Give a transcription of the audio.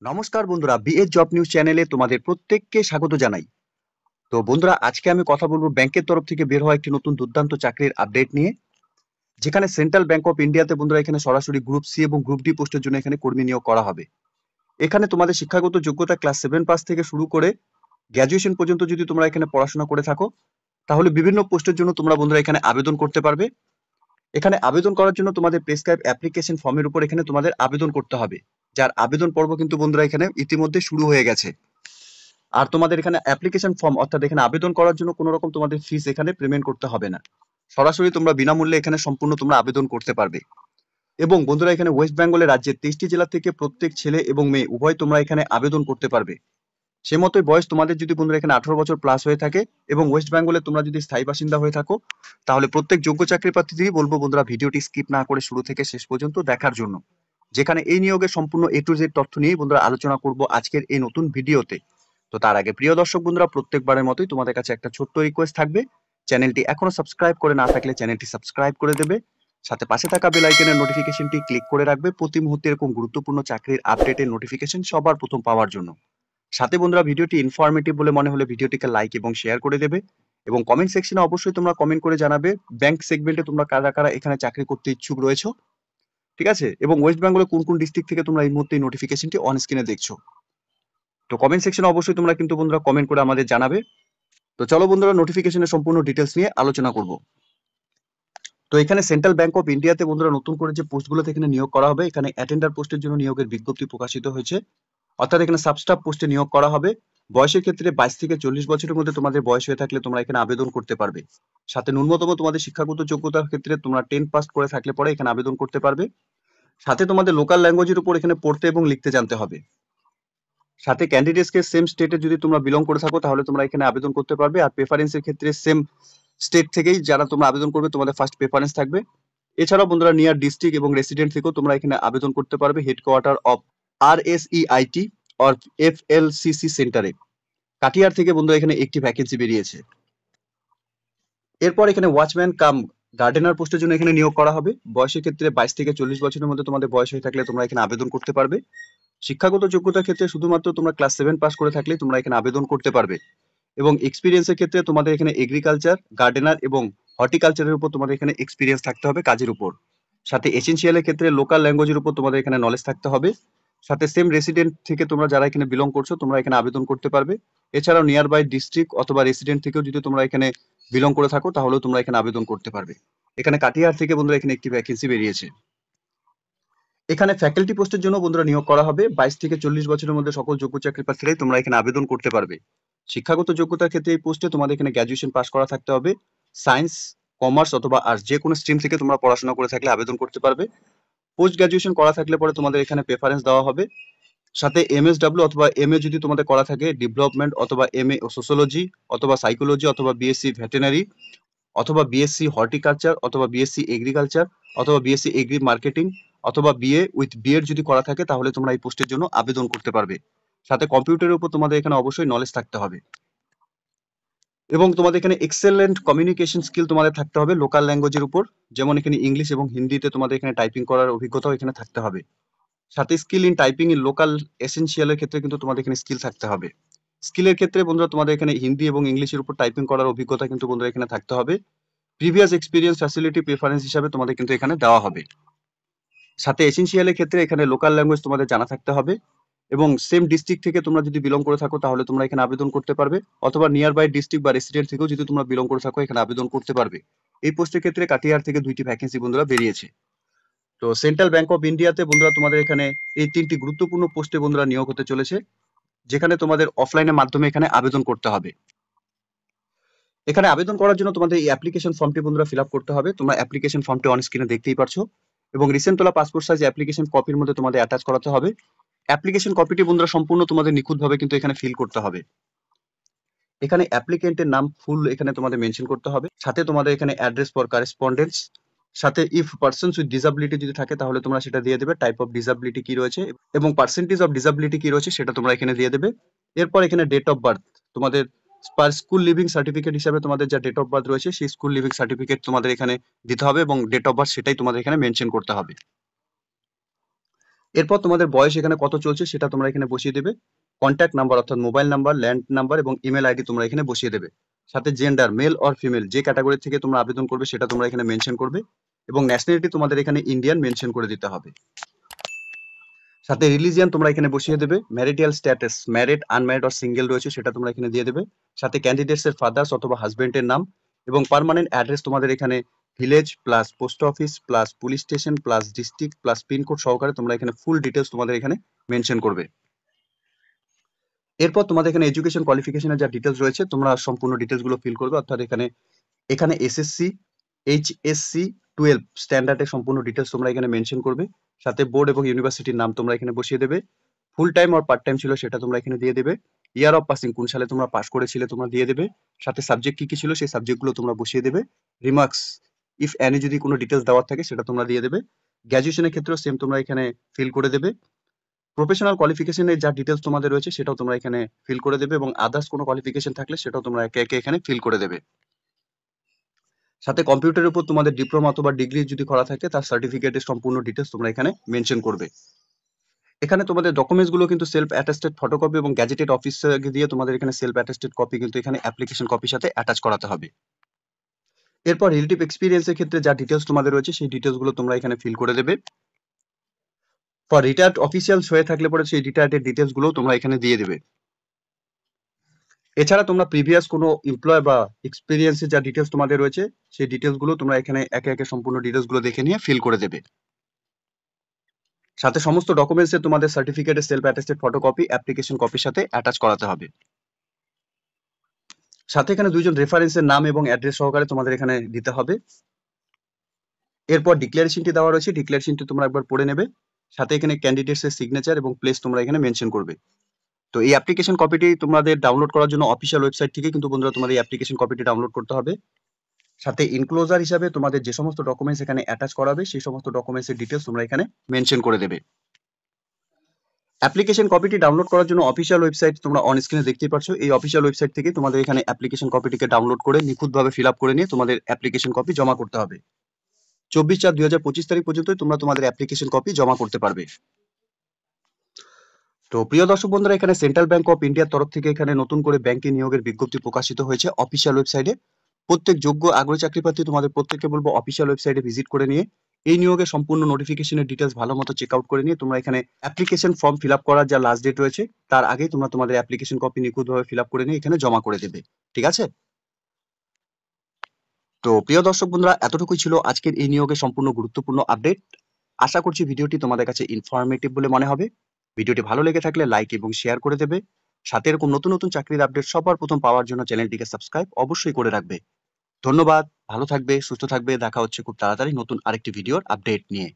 নমস্কার বন্ধুরা, BS job news চ্যানেলে তোমাদের প্রত্যেককে স্বাগত জানাই। তো বন্ধুরা, আজকে আমি কথা বলবো ব্যাংকের তরফ থেকে বের হওয়া একটি নতুন দুর্দান্ত চাকরির আপডেট নিয়ে, যেখানে সেন্ট্রাল ব্যাংক অফ ইন্ডিয়াতে বন্ধুরা এখানে সরাসরি গ্রুপ সি এবং গ্রুপ ডি পোস্টের জন্য এখানে কর্মী নিয়োগ করা হবে। এখানে তোমাদের শিক্ষাগত যোগ্যতা ক্লাস 7 পাস থেকে শুরু করে গ্র্যাজুয়েশন পর্যন্ত যদি তোমরা এখানে পড়াশোনা করে থাকো, তাহলে বিভিন্ন পোস্টের জন্য তোমরা বন্ধুরা এখানে আবেদন করতে পারবে। এখানে আবেদন করার জন্য তোমাদের প্রেসক্রাইব অ্যাপ্লিকেশন ফর্মের উপর এখানে তোমাদের আবেদন করতে হবে, যার আবেদন পর্ব কিন্তু বন্ধুরা এখানে ইতিমধ্যে শুরু হয়ে গেছে। আর তোমাদের এখানে অ্যাপ্লিকেশন ফর্ম অর্থাৎ এখানে আবেদন করার জন্য কোনো রকম তোমাদের ফিস এখানে পেমেন্ট করতে হবে না। সরাসরি তোমরা বিনামূল্যে এখানে সম্পূর্ণ তোমরা আবেদন করতে পারবে। এবং বন্ধুরা, এখানে ওয়েস্ট বেঙ্গলের রাজ্যের 23টি জেলা থেকে প্রত্যেক ছেলে এবং মেয়ে উভয় তোমরা এখানে আবেদন করতে পারবে। সে মতোই বয়স তোমাদের যদি বন্ধুরা এখানে 18 বছর প্লাস হয়ে থাকে এবং ওয়েস্ট বেঙ্গলে তোমরা যদি স্থায়ী বাসিন্দা হয়ে থাকো, তাহলে প্রত্যেক যোগ্য চাকরি প্রার্থীদেরই বলবো বন্ধুরা ভিডিওটি স্কিপ না করে শুরু থেকে শেষ পর্যন্ত দেখার জন্য, যেখানে এই নিয়োগের সম্পূর্ণ A to Z তথ্য নিয়ে বন্ধুরা আলোচনা করব আজকের এই নতুন ভিডিওতে। তো তার আগে প্রিয় দর্শক বন্ধুরা, প্রত্যেকবারের মতোই তোমাদের কাছে একটা ছোট্ট রিকোয়েস্ট থাকবে, চ্যানেলটি এখনো সাবস্ক্রাইব করে না থাকলে চ্যানেলটি সাবস্ক্রাইব করে দেবে, সাথে পাশে থাকা বেল আইকনের নোটিফিকেশনটি ক্লিক করে রাখবে প্রতি মুহূর্তে এরকম গুরুত্বপূর্ণ চাকরির আপডেটের নোটিফিকেশন সবার প্রথম পাওয়ার জন্য। সাথে বন্ধুরা, ভিডিওটি ইনফরমেটিভ বলে মনে হলে ভিডিওটিকে লাইক এবং শেয়ার করে দেবে, এবং কমেন্ট সেকশনে অবশ্যই তোমরা কমেন্ট করে জানাবে ব্যাংক সেগমেন্টে তোমরা কারা কারা এখানে চাকরি করতে ইচ্ছুক রয়েছো, ঠিক আছে, এবং ওয়েস্ট বেঙ্গলে কোন কোন ডিস্ট্রিক্ট থেকে তোমরা এই মুহূর্তে নোটিফিকেশনটি অন স্ক্রিনে দেখছো। তো কমেন্ট সেকশনে অবশ্যই তোমরা কিন্তু বন্ধুরা কমেন্ট করে আমাদের জানাবে। তো চলো বন্ধুরা, নোটিফিকেশনের সম্পূর্ণ ডিটেলস নিয়ে আলোচনা করব। তো এখানে সেন্ট্রাল ব্যাংক অফ ইন্ডিয়াতে বন্ধুরা নতুন করে যে পোস্টগুলোতে এখানে নিয়োগ করা হবে, এখানে অ্যাটেন্ডার পোস্টের জন্য নিয়োগের বিজ্ঞপ্তি প্রকাশিত হয়েছে, অর্থাৎ এখানে সাবস্টাফ পোস্টে নিয়োগ করা হবে। বয়সের ক্ষেত্রে 22 থেকে 40 বছরের মধ্যে তোমাদের বয়স হয়ে থাকলে তোমরা এখানে আবেদন করতে পারবে। সাথে ন্যূনতম তোমাদের শিক্ষাগত যোগ্যতার ক্ষেত্রে তোমরা 10 পাস করে থাকলে পরে এখানে আবেদন করতে পারবে। সাথে তোমাদের লোকাল ল্যাঙ্গুয়েজের উপর এখানে পড়তে এবং লিখতে জানতে হবে। সাথে ক্যান্ডিডেটসকে সেম স্টেটে যদি তোমরা বিলং করে থাকো তাহলে তোমরা এখানে আবেদন করতে পারবে। আর প্রেফারেন্সের ক্ষেত্রে সেম স্টেট থেকেই যারা তোমরা আবেদন করবে তোমাদের ফার্স্ট প্রেফারেন্স থাকবে। এছাড়াও বন্ধুরা নিয়ার ডিস্ট্রিক্ট এবং রেসিডেন্ট থেকেও তোমরা এখানে আবেদন করতে পারবে headquarter of RSEIT or FLCC সেন্টারে। কাটিয়ার থেকে বন্ধুরা এখানে একটি ভ্যাকেন্সি বেরিয়েছে। এরপর এখানে ওয়াচম্যান কাম গার্ডেনার পোস্টের জন্য এখানে নিয়োগ করা হবে। বয়সের ক্ষেত্রে 22 থেকে 40 বছরের মধ্যে তোমাদের বয়স হয়ে থাকলে তোমরা এখানে আবেদন করতে পারবে। শিক্ষাগত যোগ্যতার ক্ষেত্রে শুধুমাত্র তোমরা ক্লাস 7 পাস করে থাকলে তোমরা এখানে আবেদন করতে পারবে। এবং এক্সপিরিয়েন্সের ক্ষেত্রে তোমাদের এখানে এগ্রিকালচার, গার্ডেনার এবং হর্টিকালচারের উপর তোমাদের এখানে এক্সপিরিয়েন্স থাকতে হবে কাজের উপর। সাথে এসেনশিয়ালের ক্ষেত্রে লোকাল ল্যাঙ্গুয়েজের উপর তোমাদের এখানে নলেজ থাকতে হবে। সাথে সেম রেসিডেন্ট থেকে তোমরা যারা এখানে বিলং করছো তোমরা এখানে আবেদন করতে পারবে। এছাড়াও নিয়ার বাই ডিস্ট্রিক্ট অথবা রেসিডেন্ট থেকেও যদি তোমরা এখানে বিলং করে থাকো তাহলেও তোমরা এখানে আবেদন করতে পারবে। এখানে কাটিহার থেকে বন্ধুরা এখানে একটি ভ্যাকেন্সি বেরিয়েছে। এখানে ফ্যাকাল্টি পোস্টের জন্য বন্ধুরা নিয়োগ করা হবে। 22 থেকে 40 বছরের মধ্যে সকল যোগ্য চাকরি প্রার্থীরাই তোমরা এখানে আবেদন করতে পারবে। শিক্ষাগত যোগ্যতার ক্ষেত্রে এই পোস্টে তোমাদের এখানে গ্র্যাজুয়েশন পাস করা থাকতে হবে। সায়েন্স, কমার্স অথবা আর্টস যে কোনো স্ট্রিম থেকে তোমরা পড়াশোনা করে থাকলে আবেদন করতে পারবে। পোস্ট গ্র্যাজুয়েশন করা থাকলে পরে তোমাদের এখানে প্রেফারেন্স দেওয়া হবে। সাথে MSW অথবা MA যদি তোমাদের করা থাকে ডেভেলপমেন্ট অথবা MA সোশ্যোলজি অথবা সাইকোলজি অথবা বিএসসি ভেটেনারি অথবা বিএসসি হর্টিকালচার অথবা বিএসসি এগ্রিকালচার অথবা বিএসসি এগ্রি মার্কেটিং অথবা বিএ উইথ বিএড যদি করা থাকে তাহলে তোমরা এই পোস্টের জন্য আবেদন করতে পারবে। সাথে কম্পিউটারের উপর তোমাদের এখানে অবশ্যই নলেজ থাকতে হবে, এবং তোমাদের এখানে এক্সেলেন্ট কমিউনিকেশন স্কিল তোমাদের থাকতে হবে লোকাল ল্যাঙ্গুয়েজের উপর, যেমন এখানে ইংলিশ এবং হিন্দিতে তোমাদের এখানে টাইপিং করার অভিজ্ঞতাও এখানে থাকতে হবে। সাথে skill in typing in local এসেনশিয়ালের ক্ষেত্রে কিন্তু তোমাদের এখানে স্কিল থাকতে হবে। স্কিলের ক্ষেত্রে বন্ধুরা তোমাদের এখানে হিন্দি এবং ইংলিশের উপর টাইপিং করার অভিজ্ঞতা কিন্তু বন্ধুরা এখানে থাকতে হবে। প্রিভিয়াস এক্সপিরিয়েন্স ফ্যাসিলিটি প্রেফারেন্স হিসাবে তোমাদের কিন্তু এখানে দেওয়া হবে। সাথে এসেনশিয়ালের ক্ষেত্রে এখানে লোকাল ল্যাঙ্গুয়েজ তোমাদের জানা থাকতে হবে, এবং সেম ডিস্ট্রিক্ট থেকে তোমরা যদি বিলং করে থাকো তাহলে তোমরা এখানে আবেদন করতে পারবে, অথবা নিয়ার বাই ডিস্ট্রিক্ট বা রেসিডেন্ট থেকেও যদি তোমরা বিলং করে থাকো এখানে আবেদন করতে পারবে। এই পোস্টের ক্ষেত্রে কাটিহার থেকে 2টি ভ্যাকেন্সি বন্ধুরা বেরিয়েছে। তো সেন্ট্রাল ব্যাংক অফ ইন্ডিয়াতে বন্ধুরা তোমাদের এখানে এই 3টি গুরুত্বপূর্ণ পোস্টে বন্ধুরা নিয়োগ হতে চলেছে, যেখানে তোমাদের অফলাইনের মাধ্যমে এখানে আবেদন করতে হবে। এখানে আবেদন করার জন্য তোমাদের এই অ্যাপ্লিকেশন ফর্মটি বন্ধুরা ফিল আপ করতে হবে। তোমরা অ্যাপ্লিকেশন ফর্মটি অন স্ক্রিনে দেখতেই পারছো, এবং রিসেন্ট তোলা পাসপোর্ট সাইজ অ্যাপ্লিকেশন কপির মধ্যে তোমাদের অ্যাটাচ করাতে হবে। অ্যাপ্লিকেশন কপিটি বন্ধুরা সম্পূর্ণ তোমাদের নিখুঁতভাবে কিন্তু এখানে ফিল করতে হবে। এখানে অ্যাপ্লিকেন্টের নাম ফুল এখানে তোমাদের মেনশন করতে হবে। সাথে তোমাদের এখানে অ্যাড্রেস ফর করেসপন্ডেন্স, সাথে ইফ পারসনস উইথ ডিসাবিলিটি যদি থাকে তাহলে তোমরা সেটা দিয়ে দেবে, টাইপ অফ ডিসাবিলিটি কি রয়েছে এবং পার্সেন্টেজ অফ ডিসাবিলিটি কি রয়েছে সেটা তোমরা এখানে দিয়ে দেবে। এরপর এখানে ডেট অফ বার্থ তোমাদের পার স্কুল লিভিং সার্টিফিকেট হিসাবে তোমাদের যা ডেট অফ বার্থ রয়েছে সেই স্কুল লিভিং সার্টিফিকেট তোমাদের এখানে দিতে হবে, এবং ডেট অফ বার্থ সেটাই তোমাদের এখানে মেনশন করতে হবে। এরপর তোমাদের বয়স এখানে কত চলছে সেটা তোমরা এখানে বসিয়ে দেবে। কন্ট্যাক্ট নাম্বার অর্থাৎ মোবাইল নাম্বার, ল্যান্ড নাম্বার এবং ইমেল আইডি তোমরা এখানে বসিয়ে দেবে। সাথে জেন্ডার মেল অর ফিমেল যে ক্যাটাগরি থেকে তোমরা আবেদন করবে সেটা তোমরা এখানে মেনশন করবে এবং ন্যাশনালিটি তোমাদের এখানে ইন্ডিয়ান মেনশন করে দিতে হবে। সাথে রিলিজিয়ান তোমরা এখানে বসিয়ে দেবে। Marital status married, unmarried or single রয়েছে সেটা তোমরা এখানে দিয়ে দেবে। সাথে ক্যান্ডিডেটস এর ফাদার্স অথবা হাজবেন্ডের নাম এবং পার্মানেন্ট অ্যাড্রেস তোমাদের এখানে village plus post office plus police station plus district plus pincode সহকারে তোমরা এখানে ফুল ডিটেলস তোমাদের এখানে মেনশন করবে। এরপর তোমাদের এখানে এডুকেশন কোয়ালিফিকেশনের যা ডিটেলস রয়েছে তোমরা সম্পূর্ণ ডিটেলস গুলো ফিল করবে। অর্থাৎ এখানে এসএসসি, এইচএসসি 12 স্ট্যান্ডার্ডের সম্পূর্ণ ডিটেলস তোমরা এখানে মেনশন করবে। সাথে বোর্ড এবং ইউনিভার্সিটির নাম তোমরা এখানে বসিয়ে দেবে। Full time or part time ছিল সেটা তোমরা এখানে দিয়ে দেবে। ইয়ার অফ পাসিং কোন সালে তোমরা পাস করেছিলে তোমরা দিয়ে দেবে। সাথে সাবজেক্ট কি কি ছিল সেই সাবজেক্টগুলো তোমরা বসিয়ে দেবে। রিমার্কস ইফ এনি যদি কোনো ডিটেলস দেওয়ার থাকে সেটা তোমরা দিয়ে দেবে। গ্র্যাজুয়েশনের ক্ষেত্রেও সেম তোমরা এখানে ফিল করে দেবে। প্রফেশনাল কোয়ালিফিকেশনের যা ডিটেলস তোমাদের রয়েছে সেটাও তোমরা এখানে ফিল করে দেবে এবং আদার্স কোনো কোয়ালিফিকেশন থাকলে সেটাও তোমরা একে একে এখানে ফিল করে দেবে। সাথে কম্পিউটারের উপর তোমাদের ডিপ্লোমা অথবা ডিগ্রি যদি করা থাকে তার সার্টিফিকেটের সম্পূর্ণ ডিটেলস তোমরা এখানে মেনশন করবে। এখানে তোমাদের ডকুমেন্টস গুলো কিন্তু সেলফ অ্যাটাস্টেড ফটোকপি এবং গ্যাজেটেড অফিসে দিয়ে তোমাদের এখানে সেলফ অ্যাটাস্টেড কপি কিন্তু এখানে অ্যাপ্লিকেশন কপির সাথে অ্যাটাচ করাতে হবে। এরপর রিলেটিভ এক্সপিরিয়েন্সের ক্ষেত্রে যা ডিটেলস তোমাদের রয়েছে সেই ডিটেলস গুলো তোমরা এখানে ফিল করে দেবে। ফর রিটায়ার্ড অফিসিয়ালস হয়ে থাকলে পরে সেই রিটায়ার্ডের ডিটেলস গুলো তোমরা এখানে দিয়ে দেবে। এছাড়া তোমরা প্রিভিয়াস কোনো এমপ্লয় বা এক্সপিরিয়েন্সের যা ডিটেলস তোমাদের রয়েছে সেই ডিটেলস গুলো তোমরা এখানে একে একে সম্পূর্ণ ডিটেলস গুলো দেখে নিয়ে ফিল করে দেবে। সাথে সমস্ত ডকুমেন্টসে তোমাদের সার্টিফিকেটের সেলফ অ্যাটাস্টেড ফটোকপি অ্যাপ্লিকেশন কপির সাথে অ্যাটাচ করাতে হবে। সাথে এখানে দুইজন রেফারেন্সের নাম এবং অ্যাড্রেস সহকারে তোমাদের এখানে দিতে হবে। এরপর ডিক্লারেশনটি দেওয়া রয়েছে, ডিক্লারেশনটি তোমরা একবার পড়ে নেবে। সাথে এখানে ক্যান্ডিডেটস এর সিগনেচার এবং প্লেস তোমরা এখানে মেনশন করবে। তো এই অ্যাপ্লিকেশন কপিটি তোমাদের ডাউনলোড করার জন্য অফিসিয়াল ওয়েবসাইট থেকে কিন্তু বন্ধুরা তোমাদের এই অ্যাপ্লিকেশন কপিটি ডাউনলোড করতে হবে। সাথে ইনক্লোজার হিসাবে তোমাদের যে সমস্ত ডকুমেন্টস এখানে অ্যাটাচ করাবে সেই সমস্ত ডকুমেন্টস এর ডিটেলস তোমরা এখানে মেনশন করে দেবে। অ্যাপ্লিকেশন কপিটি ডাউনলোড করার জন্য অফিসিয়াল ওয়েবসাইট তোমরা অন স্ক্রিনে দেখতেই পাচ্ছ। এই অফিসিয়াল ওয়েবসাইট থেকে তোমাদের এখানে অ্যাপ্লিকেশন কপিটিকে ডাউনলোড করে নিখুঁতভাবে ফিল আপ করে নিয়ে তোমাদের অ্যাপ্লিকেশন কপি জমা করতে হবে। 24/4/2025 তারিখ পর্যন্ত তোমরা তোমাদের অ্যাপ্লিকেশন কপি জমা করতে পারবে। তো প্রিয় দর্শক বন্ধুরা, এখানে সেন্ট্রাল ব্যাংক অফ ইন্ডিয়ার তরফ থেকে এখানে নতুন করে ব্যাংকে নিয়োগের বিজ্ঞপ্তি প্রকাশিত হয়েছে অফিসিয়াল ওয়েবসাইটে। প্রত্যেক যোগ্য আগ্রহী চাকরি প্রার্থী তোমাদের প্রত্যেককে বলবো অফিসিয়াল ওয়েবসাইটে ভিজিট করে নিয়ে এই নিয়োগের সম্পূর্ণ নোটিফিকেশনের ডিটেলস ভালো মতো চেক আউট করে নিয়ে তোমরা এখানে অ্যাপ্লিকেশন ফর্ম ফিল আপ করার যা লাস্ট ডেট রয়েছে তার আগেই তোমরা তোমাদের অ্যাপ্লিকেশন কপি নিখুঁতভাবে ফিল আপ করে নিয়ে এখানে জমা করে দেবে। ঠিক আছে? তো প্রিয় দর্শক বন্ধুরা, এতটুকুই ছিল আজকের এই নিয়োগের সম্পূর্ণ গুরুত্বপূর্ণ আপডেট। আশা করছি ভিডিওটি তোমাদের কাছে ইনফরমেটিভ বলে মনে হবে। ভিডিওটি ভালো লেগে থাকলে লাইক এবং শেয়ার করে দেবে। সাথে এরকম নতুন নতুন চাকরির আপডেট সবার প্রথম পাওয়ার জন্য চ্যানেলটিকে সাবস্ক্রাইব অবশ্যই করে রাখবে। ধন্যবাদ, ভালো থাকবে, সুস্থ থাকবে। দেখা হচ্ছে খুব তাড়াতাড়ি নতুন আরেকটি ভিডিওর আপডেট নিয়ে।